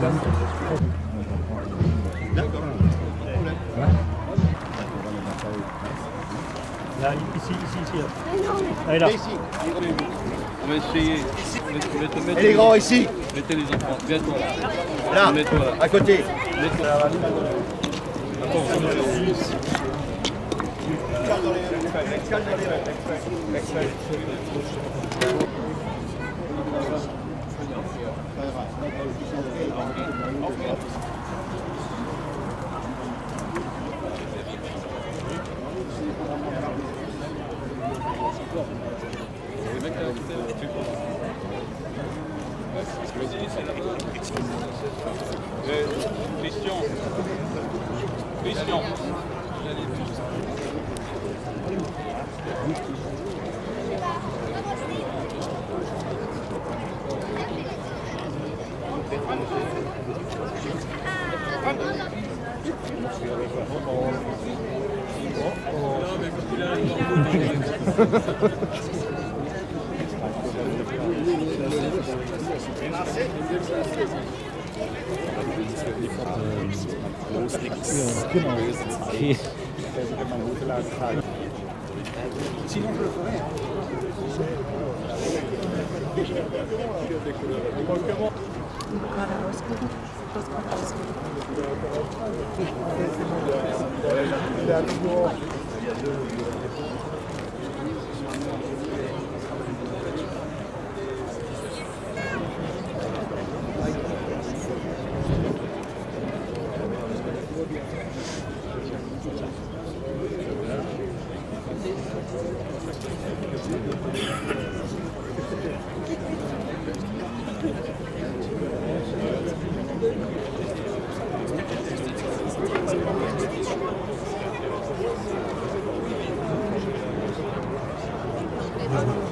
Là, ici. Allez, là. Ici. On va essayer. Et les grands ici. Mettez les enfants. Viens-toi. Là, Mets-toi là. à côté. Mets-toi. Christian. Sinon, je le ferai.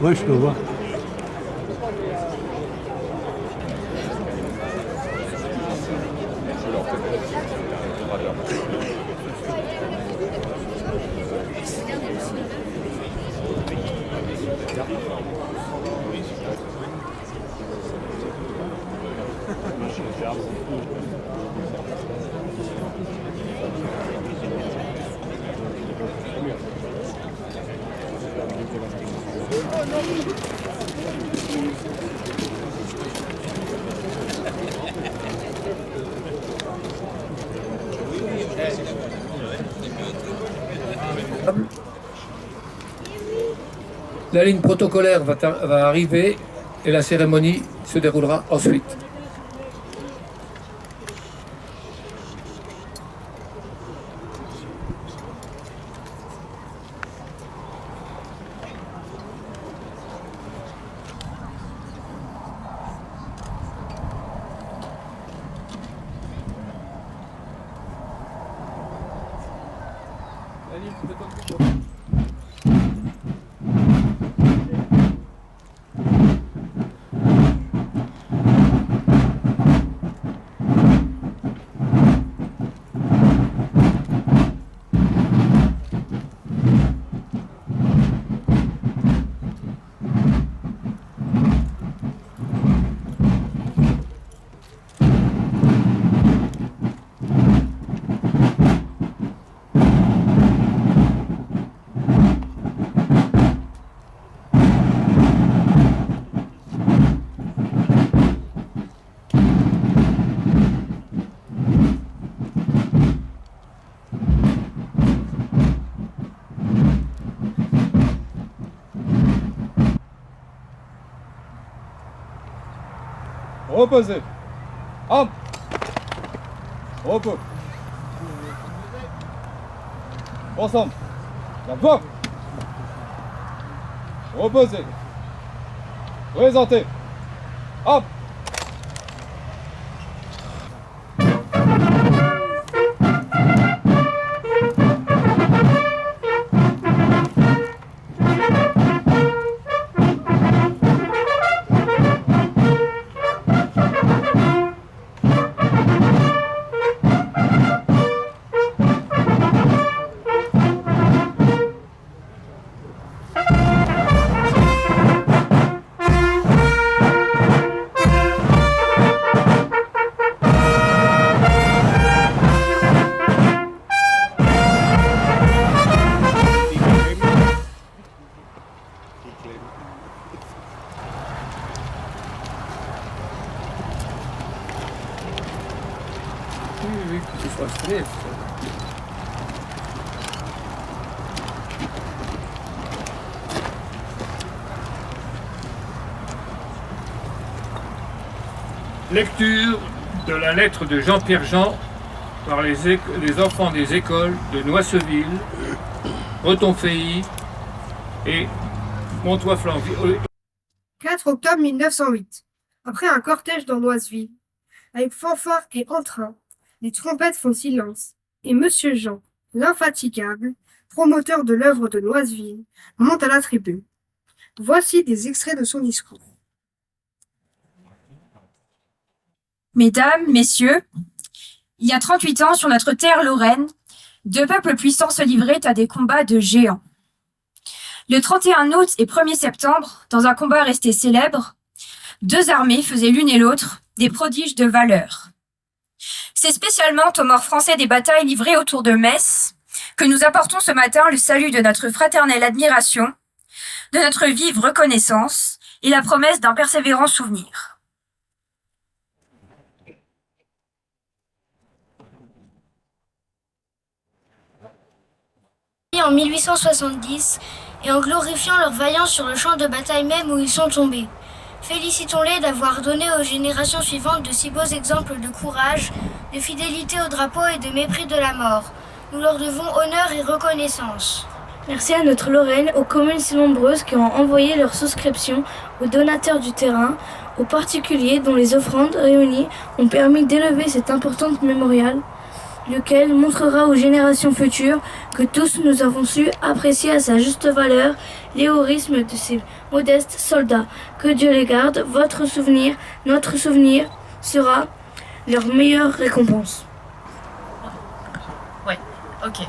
Ouais, je peux voir. La ligne protocolaire va arriver et la cérémonie se déroulera ensuite. Reposez. Hop. Repos. Ensemble. D'abord. Reposez. Présentez. Hop. Oui, que ce soit installé. Lecture de la lettre de Jean-Pierre Jean par les enfants des écoles de Noisseville, Bretonfeilly et Montois-Flanville. 4 octobre 1908. Après un cortège dans Noiseville, avec fanfare et entrain, les trompettes font silence, et Monsieur Jean, l'infatigable, promoteur de l'œuvre de Noiseville, monte à la tribune. Voici des extraits de son discours. Mesdames, Messieurs, il y a 38 ans, sur notre terre lorraine, deux peuples puissants se livraient à des combats de géants. Le 31 août et 1er septembre, dans un combat resté célèbre, deux armées faisaient l'une et l'autre des prodiges de valeur. C'est spécialement aux morts français des batailles livrées autour de Metz que nous apportons ce matin le salut de notre fraternelle admiration, de notre vive reconnaissance et la promesse d'un persévérant souvenir. En 1870 et en glorifiant leur vaillance sur le champ de bataille même où ils sont tombés. Félicitons-les d'avoir donné aux générations suivantes de si beaux exemples de courage, de fidélité au drapeau et de mépris de la mort. Nous leur devons honneur et reconnaissance. Merci à notre Lorraine, aux communes si nombreuses qui ont envoyé leur souscription, aux donateurs du terrain, aux particuliers dont les offrandes réunies ont permis d'élever cette importante mémorial, lequel montrera aux générations futures que tous nous avons su apprécier à sa juste valeur l'héroïsme de ces modestes soldats. Que Dieu les garde, votre souvenir, notre souvenir sera leur meilleure récompense. Ouais, ok.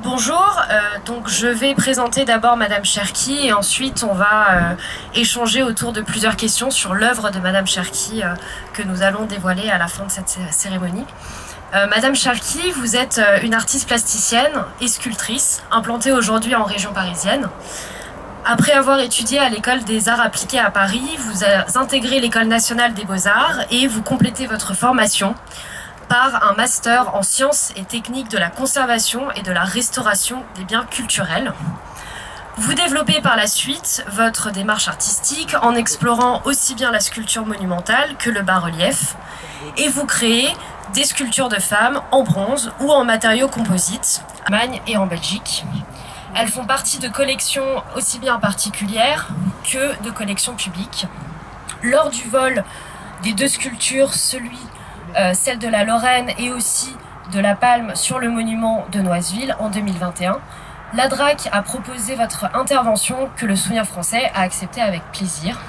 Bonjour, donc je vais présenter d'abord Madame Cherki et ensuite on va échanger autour de plusieurs questions sur l'œuvre de Madame Cherki que nous allons dévoiler à la fin de cette cérémonie. Madame Cherki, vous êtes une artiste plasticienne et sculptrice, implantée aujourd'hui en région parisienne. Après avoir étudié à l'école des arts appliqués à Paris, vous intégrez l'école nationale des beaux-arts et vous complétez votre formation par un master en sciences et techniques de la conservation et de la restauration des biens culturels. Vous développez par la suite votre démarche artistique en explorant aussi bien la sculpture monumentale que le bas-relief et vous créez des sculptures de femmes en bronze ou en matériaux composites, en Allemagne et en Belgique. Elles font partie de collections aussi bien particulières que de collections publiques. Lors du vol des deux sculptures, celle de la Lorraine et aussi de la Palme sur le monument de Noiseville en 2021, la DRAC a proposé votre intervention que le Souvenir français a accepté avec plaisir.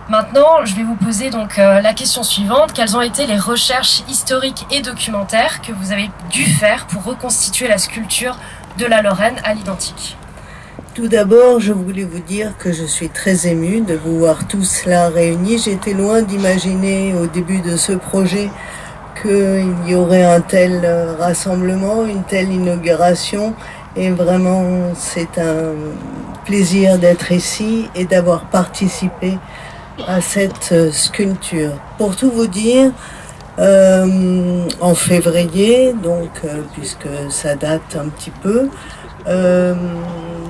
Maintenant, je vais vous poser donc la question suivante. Quelles ont été les recherches historiques et documentaires que vous avez dû faire pour reconstituer la sculpture de la Lorraine à l'identique ? Tout d'abord, je voulais vous dire que je suis très émue de vous voir tous là réunis. J'étais loin d'imaginer au début de ce projet qu'il y aurait un tel rassemblement, une telle inauguration. Et vraiment, c'est un plaisir d'être ici et d'avoir participé à cette sculpture. Pour tout vous dire, en février, donc puisque ça date un petit peu,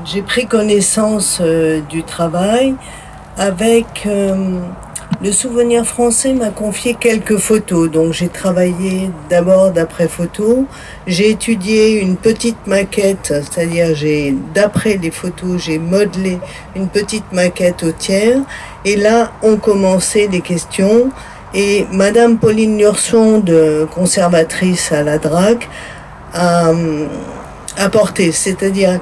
j'ai pris connaissance du travail avec le Souvenir français m'a confié quelques photos. Donc j'ai travaillé d'abord d'après photos, j'ai étudié une petite maquette, c'est-à-dire d'après les photos, j'ai modelé une petite maquette au tiers. Et là, ont commencé les questions. Et Madame Pauline Lurson, conservatrice à la DRAC, a apporté, c'est-à-dire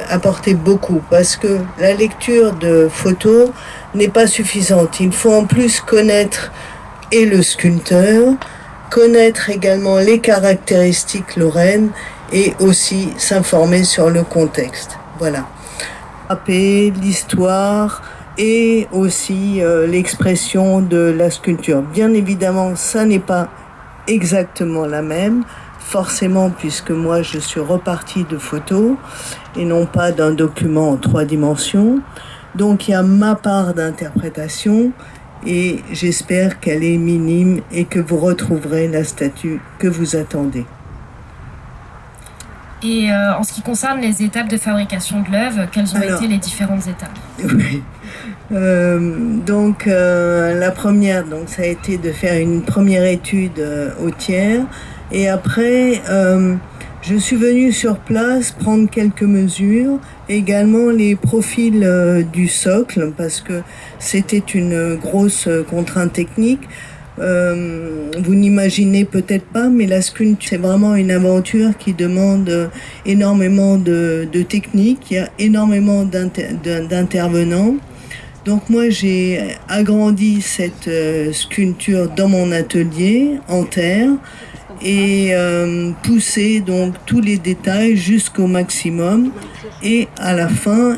apporté beaucoup, parce que la lecture de photos n'est pas suffisante. Il faut en plus connaître et le sculpteur, connaître également les caractéristiques lorraines et aussi s'informer sur le contexte. Voilà. L'histoire et aussi l'expression de la sculpture. Bien évidemment, ça n'est pas exactement la même, forcément, puisque moi je suis repartie de photos et non pas d'un document en 3 dimensions. Donc il y a ma part d'interprétation et j'espère qu'elle est minime et que vous retrouverez la statue que vous attendez. Et en ce qui concerne les étapes de fabrication de l'œuvre, quelles ont été les différentes étapes? Oui. La première, ça a été de faire une première étude au tiers, et après je suis venue sur place prendre quelques mesures, également les profils du socle, parce que c'était une grosse contrainte technique. Vous n'imaginez peut-être pas, mais la sculpture, c'est vraiment une aventure qui demande énormément de technique. Il y a énormément d'intervenants. Donc moi, j'ai agrandi cette sculpture dans mon atelier en terre et poussé donc tous les détails jusqu'au maximum. Et à la fin,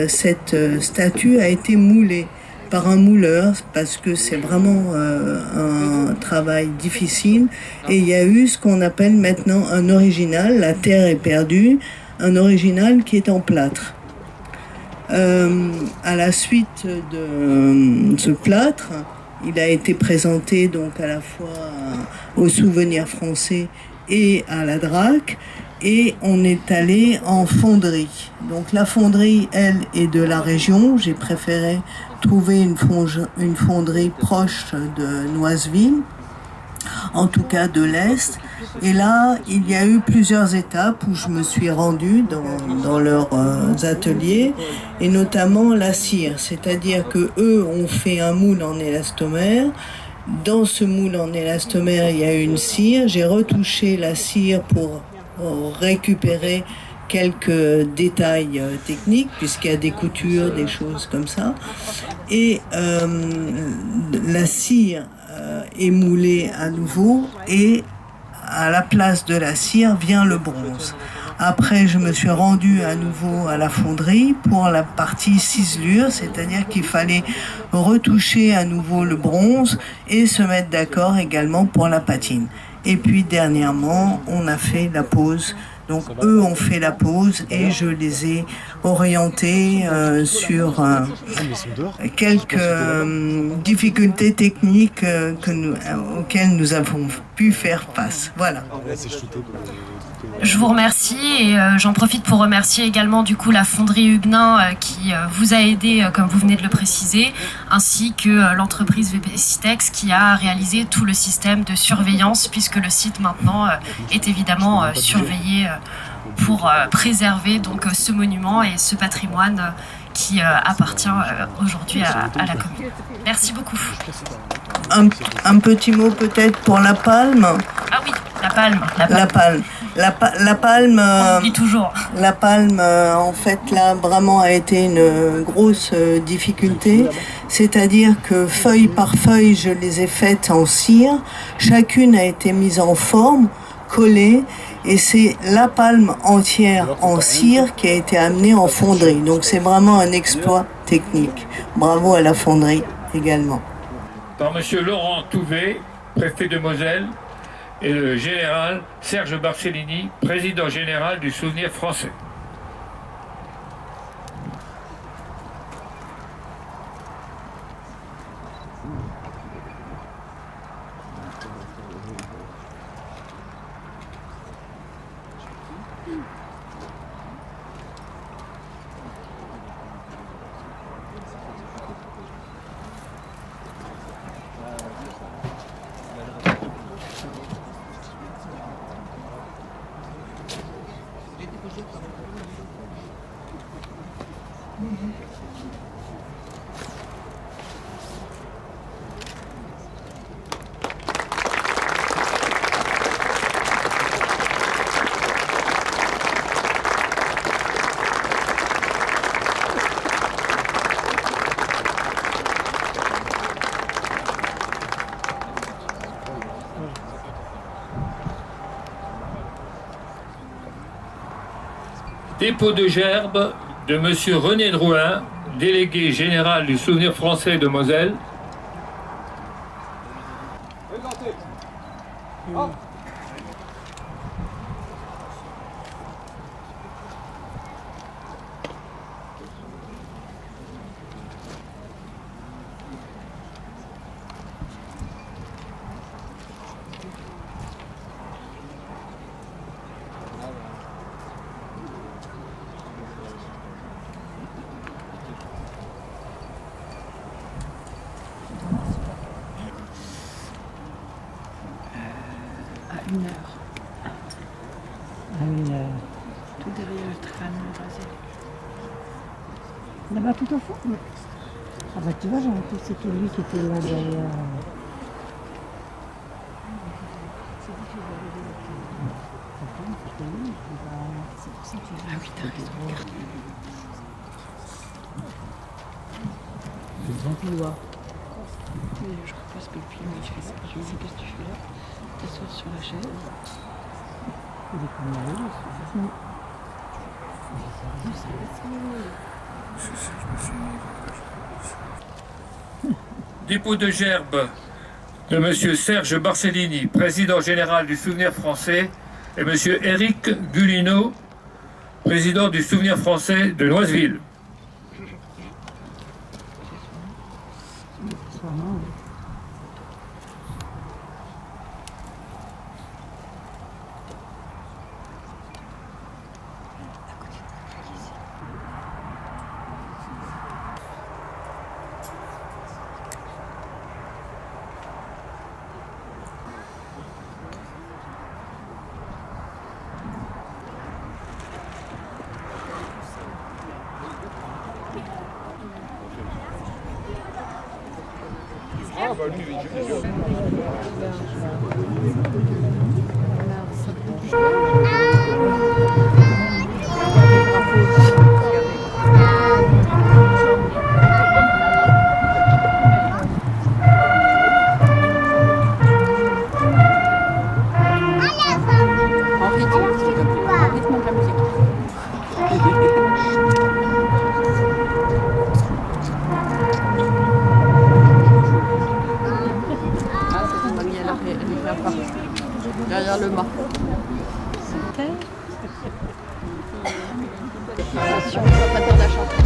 cette statue a été moulée par un mouleur, parce que c'est vraiment un travail difficile. Et il y a eu ce qu'on appelle maintenant un original, la terre est perdue, un original qui est en plâtre. À la suite de ce plâtre, il a été présenté donc à la fois au Souvenir français et à la DRAC, et on est allé en fonderie. Donc la fonderie, elle, est de la région. J'ai préféré trouver une fonderie proche de Noiseville, en tout cas de l'Est. Et là, il y a eu plusieurs étapes où je me suis rendue dans leurs ateliers, et notamment la cire. C'est-à-dire que eux ont fait un moule en élastomère. Dans ce moule en élastomère, il y a une cire. J'ai retouché la cire pour récupérer quelques détails techniques, puisqu'il y a des coutures, des choses comme ça. Et la cire est moulée à nouveau, et à la place de la cire vient le bronze. Après, je me suis rendue à nouveau à la fonderie pour la partie ciselure, c'est-à-dire qu'il fallait retoucher à nouveau le bronze et se mettre d'accord également pour la patine. Et puis dernièrement, on a fait la pose. Donc eux ont fait la pose et je les ai orientés sur quelques difficultés techniques auxquelles nous avons pu faire face. Voilà. Je vous remercie, et j'en profite pour remercier également du coup la fonderie Huguenin qui vous a aidé, comme vous venez de le préciser, ainsi que l'entreprise VP Citex qui a réalisé tout le système de surveillance, puisque le site maintenant est évidemment surveillé pour préserver donc ce monument et ce patrimoine qui appartient aujourd'hui à la commune. Merci beaucoup. Un petit mot peut-être pour la palme. Ah oui, la palme. La palme, on dit toujours. La palme, en fait, là, vraiment a été une grosse difficulté. C'est-à-dire que feuille par feuille, je les ai faites en cire. Chacune a été mise en forme, collée. Et c'est la palme entière en cire qui a été amenée en fonderie. Donc c'est vraiment un exploit technique. Bravo à la fonderie également. Par M. Laurent Touvet, préfet de Moselle, et le général Serge Barcellini, président général du Souvenir français. Dépôt de gerbe de M. René Drouin, délégué général du Souvenir français de Moselle. 1 heure. À 1 heure. Tout derrière le crâne rasé. Là-bas tout au fond? Oui. Ah bah tu vois, j'aurais cru que c'était lui qui était là derrière. Ah oui, t'as raison, regarde. C'est grand couloir. Je repose le pied, mais je fais ça. Je me dis, qu'est-ce que tu fais là? T'assois sur la chaise. Il est comme là, Dépôt de gerbe de M. Serge Barcellini, président général du Souvenir français, et M. Éric Gulineau, président du Souvenir français de Noiseville. Ah bah lui, derrière le mât. Attention, on va pas tarder à chanter.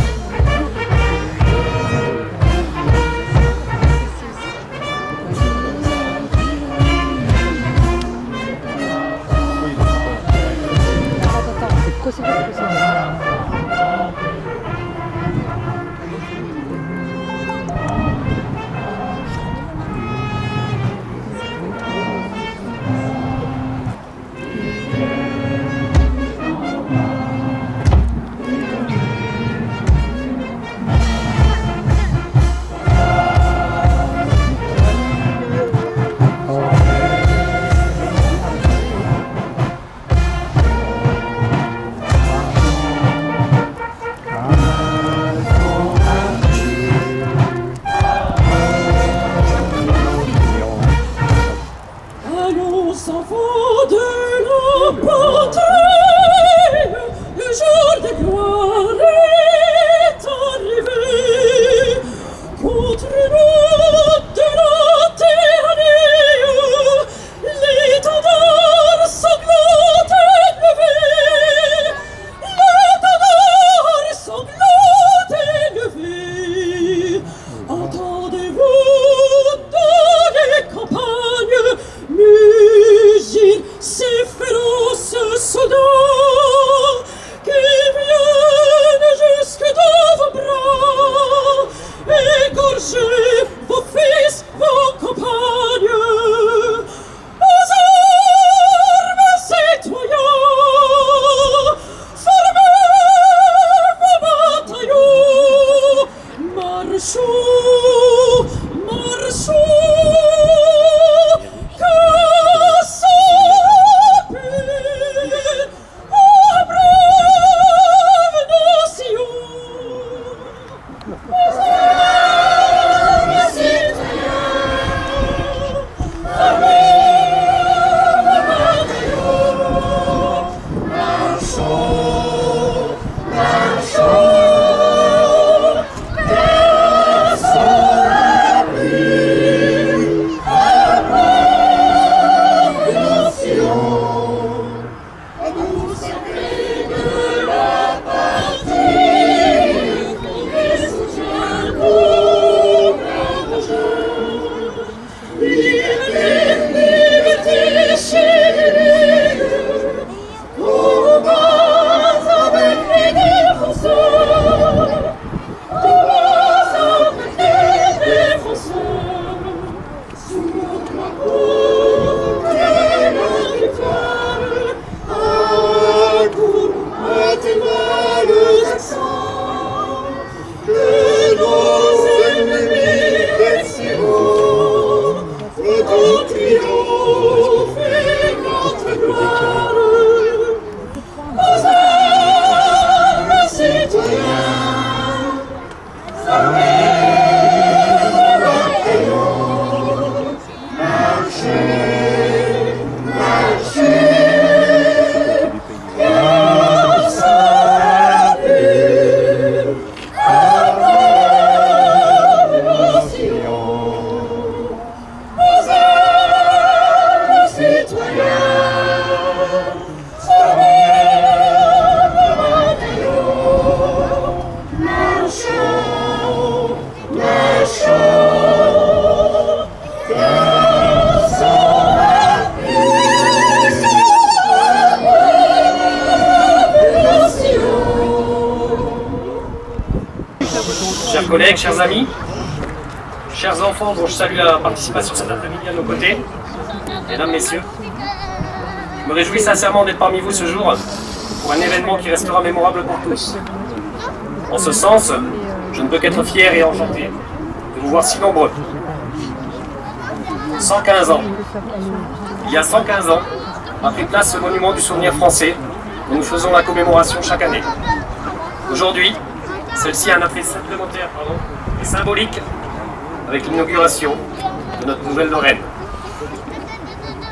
Chers collègues, chers amis, chers enfants dont je salue la participation cet après-midi à nos côtés, mesdames, messieurs, je me réjouis sincèrement d'être parmi vous ce jour pour un événement qui restera mémorable pour tous. En ce sens, je ne peux qu'être fier et enchanté de vous voir si nombreux. 115 ans. Il y a 115 ans, a pris place ce monument du souvenir français dont nous faisons la commémoration chaque année. Aujourd'hui, celle-ci a un attrait supplémentaire et symbolique avec l'inauguration de notre nouvelle Lorraine.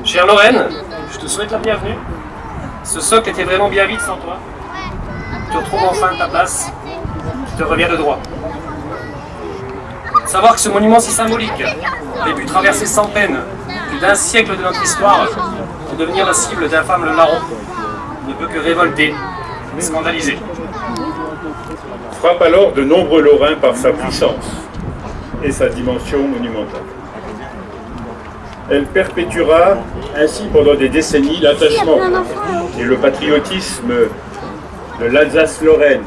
Chère Lorraine, je te souhaite la bienvenue. Ce socle était vraiment bien vide sans toi. Tu retrouves enfin ta place qui te revient de droit. Savoir que ce monument si symbolique avait pu traverser sans peine plus d'un siècle de notre histoire pour devenir la cible d'infâmes larrons ne peut que révolter et scandaliser. Frappe alors de nombreux Lorrains par sa puissance et sa dimension monumentale. Elle perpétuera ainsi pendant des décennies l'attachement et le patriotisme de l'Alsace-Lorraine.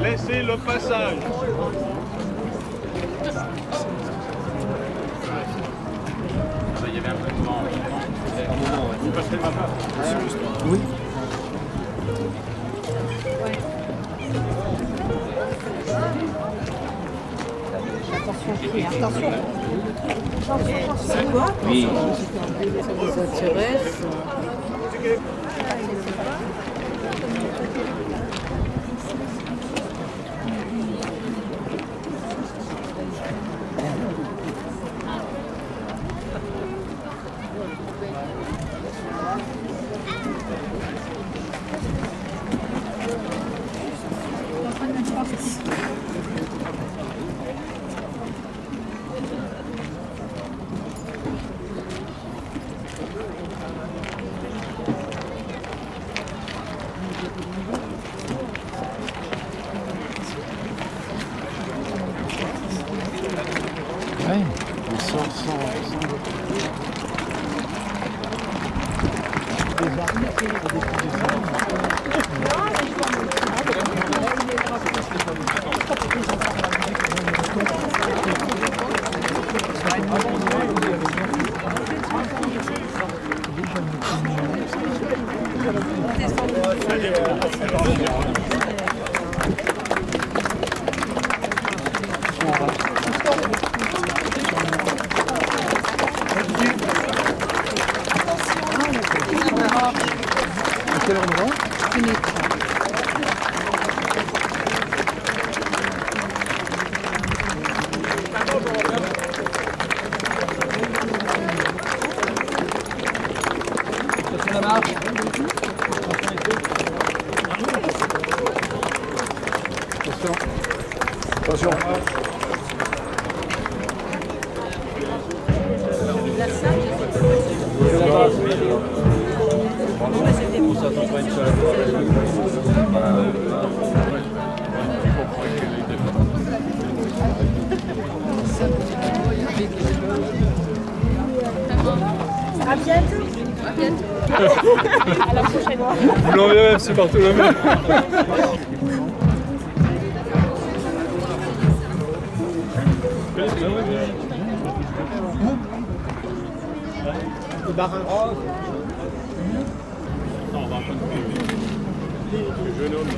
Laissez le passage. Il y avait un peu de vent. Vous passez ma part. Oui. Attention. C'est quoi? Oui. Les intéresse. Ouais, on sort sans... Quelle heure on va? Ça marche. Attention. À bientôt. À bientôt. À la prochaine fois. Vous l'enverrez même, c'est partout le même. Non, on va un peu de jeune homme.